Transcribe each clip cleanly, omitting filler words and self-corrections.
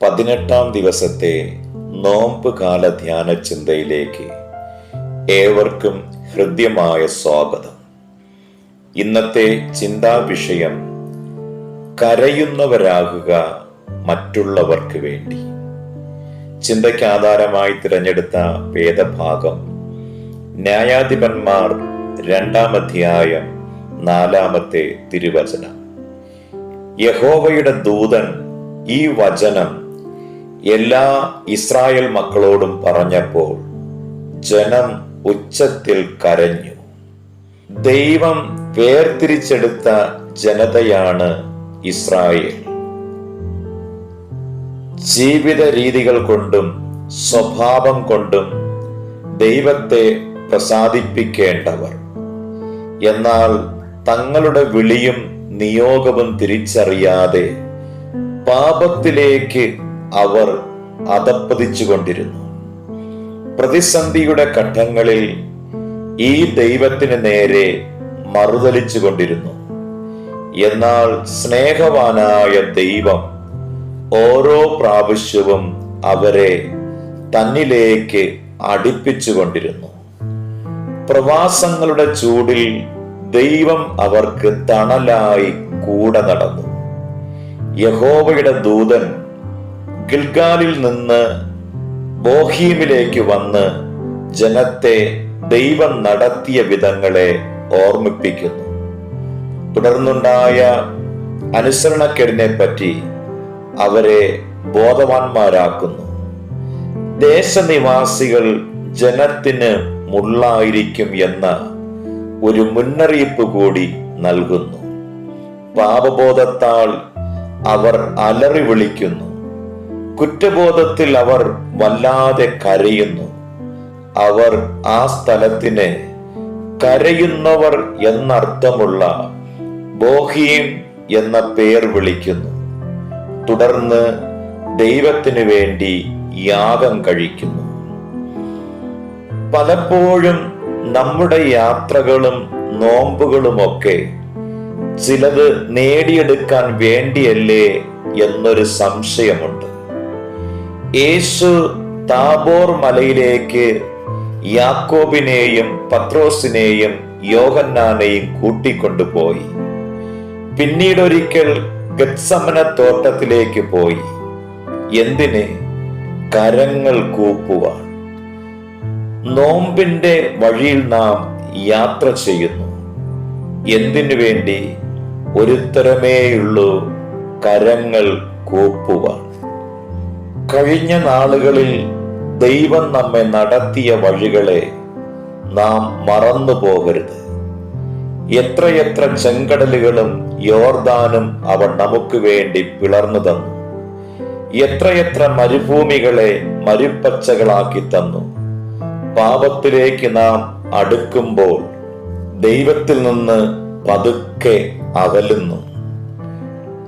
18-ാം ദിവസത്തെ നോമ്പ് കാല ധ്യാന ചിന്തയിലേക്ക് ഏവർക്കും ഹൃദ്യമായ സ്വാഗതം. ഇന്നത്തെ ചിന്താ വിഷയം കരയുന്നവരാകുക മറ്റുള്ളവർക്ക് വേണ്ടി. ചിന്തയ്ക്ക് ആധാരമായി തിരഞ്ഞെടുത്ത വേദഭാഗം ന്യായാധിപന്മാർ 2-ാം അധ്യായം 4-ാമത്തെ തിരുവചനം. യഹോവയുടെ ദൂതൻ ഈ വചനം എല്ലാ ഇസ്രായേൽ മക്കളോടും പറഞ്ഞപ്പോൾ ജനം ഉച്ചത്തിൽ കരഞ്ഞു. ദൈവം വേർതിരിച്ചെടുത്ത ജനതയാണ് ഇസ്രായേൽ. ജീവിത രീതികൾ കൊണ്ടും സ്വഭാവം കൊണ്ടും ദൈവത്തെ പ്രസാദിപ്പിക്കേണ്ടവർ, എന്നാൽ തങ്ങളുടെ വിളിയും നിയോഗവും തിരിച്ചറിയാതെ പാപത്തിലേക്ക് അവർ അധപ്പതിച്ചുകൊണ്ടിരുന്നു. പ്രതിസന്ധിയുടെ ഘട്ടങ്ങളിൽ ഈ ദൈവത്തിന് നേരെ മറുതലിച്ചു കൊണ്ടിരുന്നു. എന്നാൽ സ്നേഹവാനായ ദൈവം ഓരോ പ്രാവശ്യവും അവരെ തന്നിലേക്ക് അടുപ്പിച്ചുകൊണ്ടിരുന്നു. പ്രവാസങ്ങളുടെ ചൂടിൽ ദൈവം അവർക്ക് തണലായി കൂടെ നടന്നു. യഹോവയുടെ ദൂതൻ ഗിൽഗാലിൽ നിന്ന് ബോഹീമിലേക്ക് വന്ന് ജനത്തെ ദൈവം നടത്തിയ വിധങ്ങളെ ഓർമ്മിപ്പിക്കുന്നു. തുടർന്നുണ്ടായ അനുസരണക്കേടിനെ പറ്റി അവരെ ബോധവാന്മാരാക്കുന്നു. ദേശനിവാസികൾ ജനത്തിന് മുള്ളായിരിക്കും എന്ന ഒരു മുന്നറിയിപ്പ് കൂടി നൽകുന്നു. പാപബോധത്താൽ അവർ അലറി വിളിക്കുന്നു. കുറ്റബോധത്തിൽ അവർ വല്ലാതെ കരയുന്നു. അവർ ആ സ്ഥലത്തിന് കരയുന്നവർ എന്നർത്ഥമുള്ള ബോഹീം എന്ന പേർ വിളിക്കുന്നു. തുടർന്ന് ദൈവത്തിനു വേണ്ടി യാഗം കഴിക്കുന്നു. പലപ്പോഴും നമ്മുടെ യാത്രകളും നോമ്പുകളുമൊക്കെ ചിലത് നേടിയെടുക്കാൻ വേണ്ടിയല്ലേ എന്നൊരു സംശയമുണ്ട്. യേശു താബോർ മലയിലേക്ക് യാക്കോബിനെയും പത്രോസിനെയും യോഹന്നാനെയും കൂട്ടിക്കൊണ്ടുപോയി. പിന്നീടൊരിക്കൽ ഗത്സമന തോട്ടത്തിലേക്ക് പോയി. എന്തിന്? കരങ്ങൾ കൂപ്പുവാൻ. നോമ്പിന്റെ വഴിയിൽ നാം യാത്ര ചെയ്യുന്നു. എന്തിനു വേണ്ടി? ഒരുത്തരമേയുള്ളൂ, കരങ്ങൾ കൂപ്പുവാൻ. കഴിഞ്ഞ നാളുകളിൽ ദൈവം നമ്മെ നടത്തിയ വഴികളെ നാം മറന്നു പോകരുത്. എത്രയെത്ര ചെങ്കടലുകളും യോർദാനും അവൻ നമുക്ക് വേണ്ടി പിളർന്നു തന്നു. എത്രയെത്ര മരുഭൂമികളെ മരുപ്പച്ചകളാക്കി തന്നു. പാപത്തിലേക്ക് നാം അടുക്കുമ്പോൾ ദൈവത്തിൽ നിന്ന് പതുക്കെ അകലുന്നു.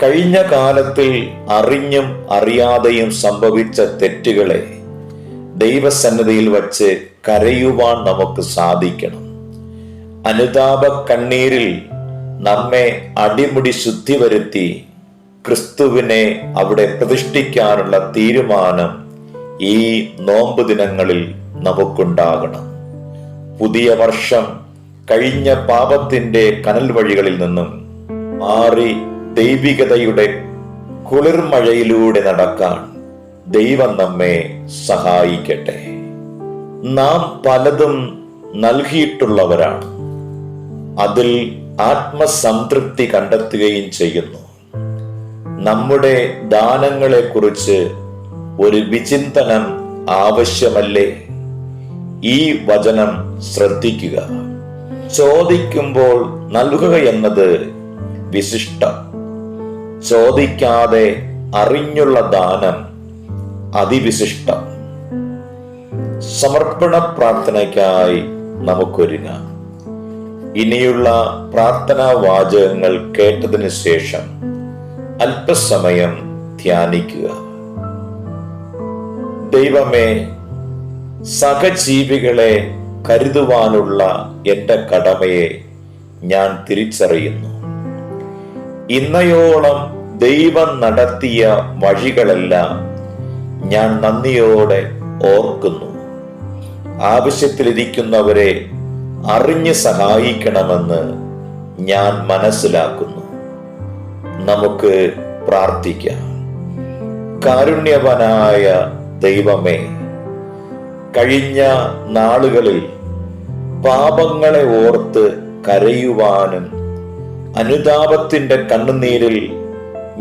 കഴിഞ്ഞ കാലത്തിൽ അറിഞ്ഞും അറിയാതെയും സംഭവിച്ച തെറ്റുകളെ ദൈവസന്നിധിയിൽ വച്ച് കരയുവാൻ നമുക്ക് സാധിക്കണം. അനുതാപ കണ്ണീരിൽ നമ്മെ അടിമുടി ശുദ്ധി വരുത്തി ക്രിസ്തുവിനെ അവിടെ പ്രതിഷ്ഠിക്കാനുള്ള തീരുമാനം ഈ നോമ്പ് ദിനങ്ങളിൽ നമുക്കുണ്ടാകണം. പുതിയ വർഷം കഴിഞ്ഞ പാപത്തിന്റെ കനൽ വഴികളിൽ നിന്നും മാറി ദൈവികതയുടെ കുളിർമഴയിലൂടെ നടക്കാൻ ദൈവം നമ്മെ സഹായിക്കട്ടെ. നാം പലതും നൽകിയിട്ടുള്ളവരാണ്. അതിൽ ആത്മസംതൃപ്തി കണ്ടെത്തുകയും ചെയ്യുന്നു. നമ്മുടെ ദാനങ്ങളെ കുറിച്ച് ഒരു വിചിന്തനം ആവശ്യമല്ലേ? ഈ വചനം ശ്രദ്ധിക്കുക. ചോദിക്കുമ്പോൾ നൽകുക എന്നത് വിശിഷ്ടം. ചോദിക്കാതെ അറിഞ്ഞുള്ള ദാനം അതിവിശിഷ്ടം. സമർപ്പണ പ്രാർത്ഥനയ്ക്കായി നമുക്കൊരുങ്ങാം. ഇനിയുള്ള പ്രാർത്ഥനാ വാചകങ്ങൾ കേട്ടതിനു ശേഷം അല്പസമയം ധ്യാനിക്കുക. ദൈവമേ, സഹജീവികളെ കരുതുവാനുള്ള എൻ്റെ കടമയെ ഞാൻ തിരിച്ചറിയുന്നു. ഇന്നയോളം ദൈവം നടത്തിയ വഴികളെല്ലാം ഞാൻ നന്ദിയോടെ ഓർക്കുന്നു. ആവശ്യത്തിലിരിക്കുന്നവരെ അറിഞ്ഞ് സഹായിക്കണമെന്ന് ഞാൻ മനസ്സിലാക്കുന്നു. നമുക്ക് പ്രാർത്ഥിക്കാം. കാരുണ്യവാനായ ദൈവമേ, കഴിഞ്ഞ നാളുകളിൽ പാപങ്ങളെ ഓർത്ത് കരയുവാനും അനുതാപത്തിന്റെ കണ്ണുനീരിൽ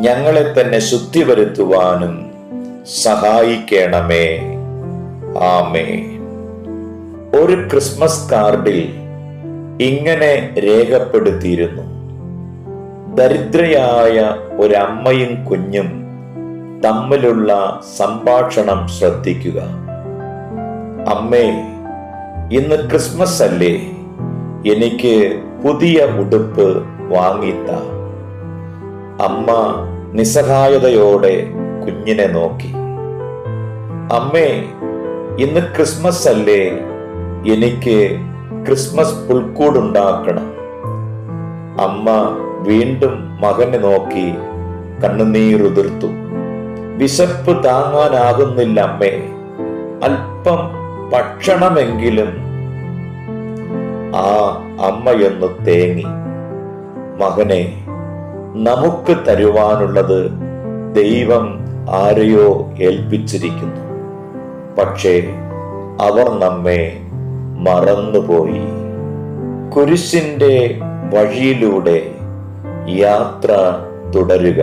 ഞങ്ങളെ തന്നെ ശുദ്ധി വരുത്തുവാനും സഹായിക്കണമേ. ആമേൻ. ഒരു ക്രിസ്മസ് കാർഡിൽ ഇങ്ങനെ രേഖപ്പെടുത്തിയിരുന്നു: ദരിദ്രയായ ഒരമ്മയും കുഞ്ഞും തമ്മിലുള്ള സംഭാഷണം ശ്രദ്ധിക്കുക. അമ്മേ, ഇന്ന് ക്രിസ്മസ് അല്ലേ, എനിക്ക് പുതിയ ഉടുപ്പ് വാങ്ങിത്ത. അമ്മ നിസ്സഹായതയോടെ കുഞ്ഞിനെ നോക്കി. അമ്മേ, ഇന്ന് ക്രിസ്മസ് അല്ലേ, എനിക്ക് ക്രിസ്മസ് പുൽക്കൂടുണ്ടാക്കണം. അമ്മ വീണ്ടും മകനെ നോക്കി കണ്ണുനീരുതിർത്തു. വിശപ്പ് താങ്ങാനാകുന്നില്ല അമ്മേ, അല്പം ഭക്ഷണമെങ്കിലും. ആ അമ്മയൊന്ന് തേങ്ങി. മകനെ, നമുക്ക് തരുവാനുള്ളത് ദൈവം ആരെയോ ഏൽപ്പിച്ചിരിക്കുന്നു. പക്ഷേ അവർ നമ്മെ മറന്നുപോയി. കുരിശിന്റെ വഴിയിലൂടെ യാത്ര തുടരുക.